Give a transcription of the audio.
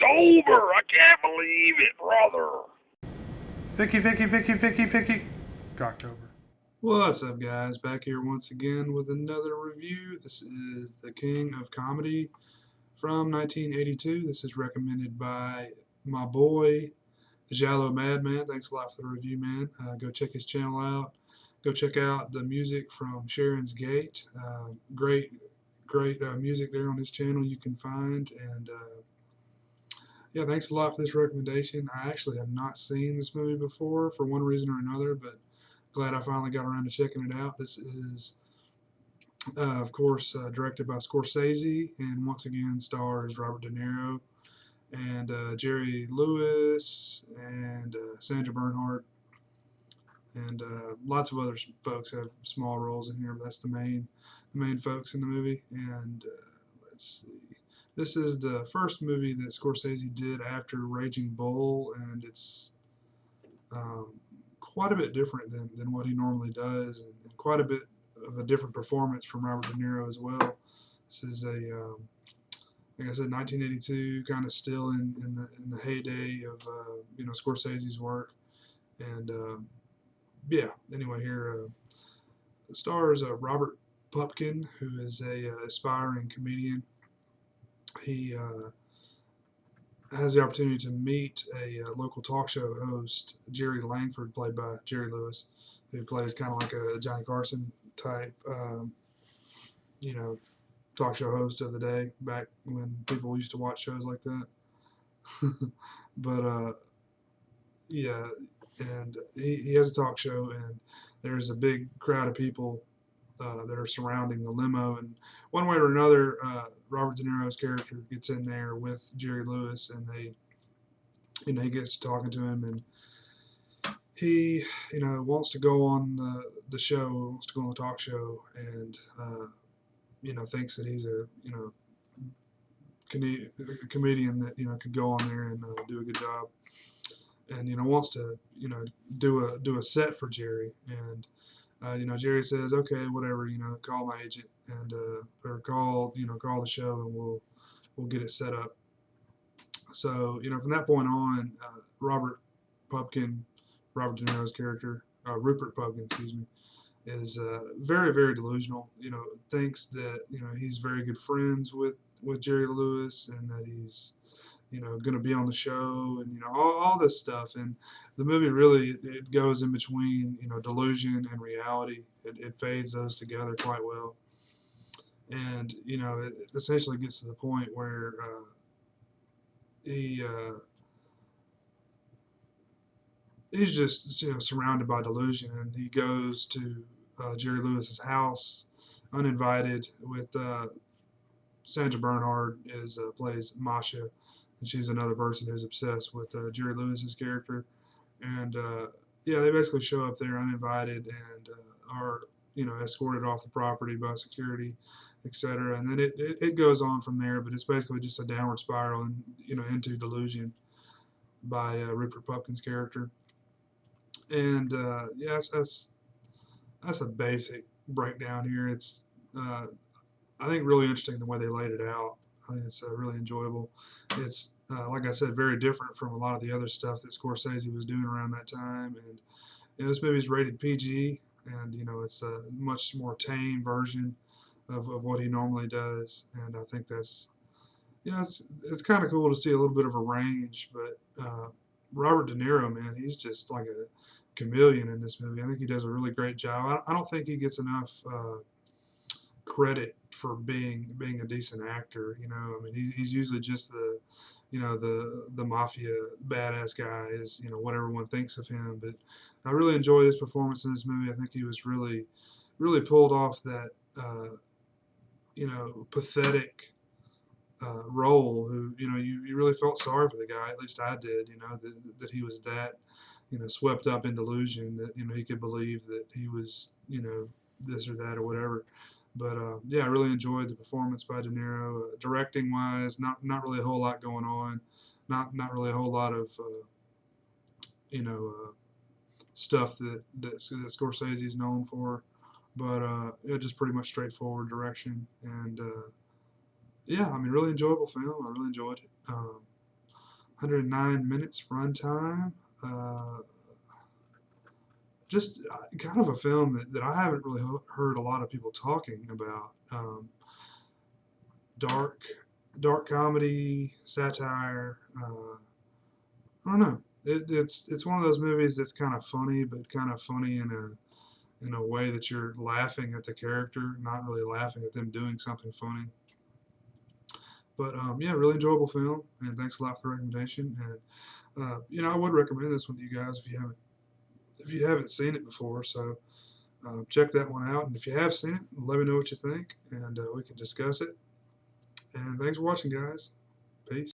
Cocktober! I can't believe it, brother. Vicky. Cocktober. What's up, guys? Back here once again with another review. This is The King of Comedy from 1982. This is recommended by my boy, Giallomadman. Thanks a lot for the review, man. Go check his channel out. Go check out the music from Sharon's Gate. Great music there on his channel you can find. And yeah, thanks a lot for this recommendation. I actually have not seen this movie before for one reason or another, but glad I finally got around to checking it out. This is, of course, directed by Scorsese, and once again stars Robert De Niro and Jerry Lewis and Sandra Bernhard, and lots of other folks have small roles in here, but that's the main folks in the movie. And let's see. This is the first movie that Scorsese did after Raging Bull, and it's quite a bit different than what he normally does, and quite a bit of a different performance from Robert De Niro as well. This is like I said, 1982, kind of still in the heyday of Scorsese's work, and yeah. Anyway, here stars Robert Pupkin, who is a aspiring comedian. He has the opportunity to meet a local talk show host, Jerry Langford, played by Jerry Lewis, who plays kind of like a Johnny Carson type, you know, talk show host of the day, back when people used to watch shows like that. But yeah, and he has a talk show, and there's a big crowd of people that are surrounding the limo, and one way or another, Robert De Niro's character gets in there with Jerry Lewis, and he gets to talking to him, and he, wants to go on the show, wants to go on the talk show, and thinks that he's a comedian that could go on there and do a good job, and wants to do a set for Jerry, and Jerry says, okay, whatever, call my agent, and or call the show, and we'll get it set up. So from that point on, Pupkin, Robert De Niro's character, Rupert Pupkin, excuse me, is very, very delusional. Thinks that he's very good friends with Jerry Lewis, and that he's going to be on the show, and all this stuff. And the movie really, it goes in between delusion and reality. It fades those together quite well, and it essentially gets to the point where he he's just surrounded by delusion, and he goes to Jerry Lewis's house uninvited with Sandra Bernhard plays Masha, and she's another person who's obsessed with Jerry Lewis's character. And yeah, they basically show up there uninvited, and are escorted off the property by security, etc. And then it goes on from there, but it's basically just a downward spiral, and into delusion by Rupert Pupkin's character. And yes, that's a basic breakdown here. It's I think really interesting the way they laid it out. I think it's really enjoyable. It's like I said, very different from a lot of the other stuff that Scorsese was doing around that time. And this movie's rated PG, and it's a much more tame version of what he normally does. And I think that's it's kind of cool to see a little bit of a range. But Robert De Niro, man, he's just like a chameleon in this movie. I think he does a really great job. I don't think he gets enough credit for being a decent actor. I mean, he's usually just the mafia badass guy, is what everyone thinks of him. But I really enjoy his performance in this movie. I think he was really pulled off that pathetic role. Who you really felt sorry for the guy. At least I did. That he was that swept up in delusion, that he could believe that he was this or that or whatever. But yeah, I really enjoyed the performance by De Niro. Directing wise, not really a whole lot going on, not really a whole lot of stuff that Scorsese is known for. But yeah, just pretty much straightforward direction, and yeah, I mean, really enjoyable film. I really enjoyed it. 109 minutes runtime. Just kind of a film that I haven't really heard a lot of people talking about. Dark, dark comedy, satire. I don't know. It's one of those movies that's kind of funny, but kind of funny in a way that you're laughing at the character, not really laughing at them doing something funny. But yeah, really enjoyable film, and thanks a lot for the recommendation. And I would recommend this one to you guys if you haven't seen it before. So check that one out, and if you have seen it, let me know what you think, and we can discuss it. And thanks for watching, guys. Peace.